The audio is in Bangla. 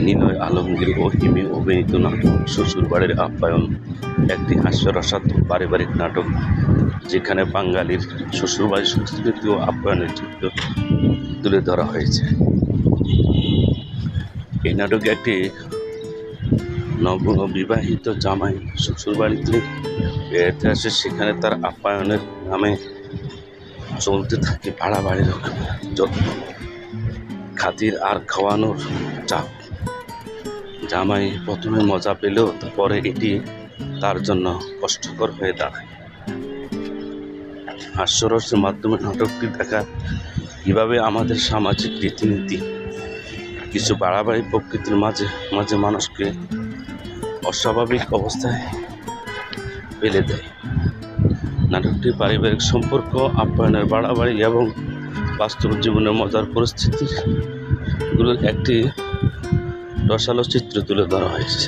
নিলয় আলমগীর ও হিমি অভিনীত নাটক শ্বশুরবাড়ির আপ্যায়ন একটি হাস্যরসাত্মক পারিবারিক নাটক, যেখানে বাঙালির শ্বশুরবাড়ির সংস্কৃতি ও আপ্যায়নের চিত্র তুলে ধরা হয়েছে। এই নাটকে একটি নববিবাহিত জামাই শ্বশুরবাড়িতে বেড়াতে আসে। সেখানে তার আপ্যায়নের নামে চলতে থাকে ভাড়া বাড়ির যত্ন, খাতির আর খাওয়ানোর চাপ। জামাই প্রথমে মজা পেলেও পরে এটি তার জন্য কষ্টকর হয়ে দাঁড়ায়। হাস্যরসের মাধ্যমে নাটকটি দেখা কীভাবে আমাদের সামাজিক রীতিনীতি, কিছু বাড়াবাড়ি প্রকৃতির মাঝে মাঝে মানুষকে অস্বাভাবিক অবস্থায় ফেলে দেয়। নাটকটি পারিবারিক সম্পর্ক, আপ্যায়নের বাড়াবাড়ি এবং বাস্তব জীবনের মজার পরিস্থিতিগুলোর একটি রসালো চিত্র তুলে ধরা হয়েছে।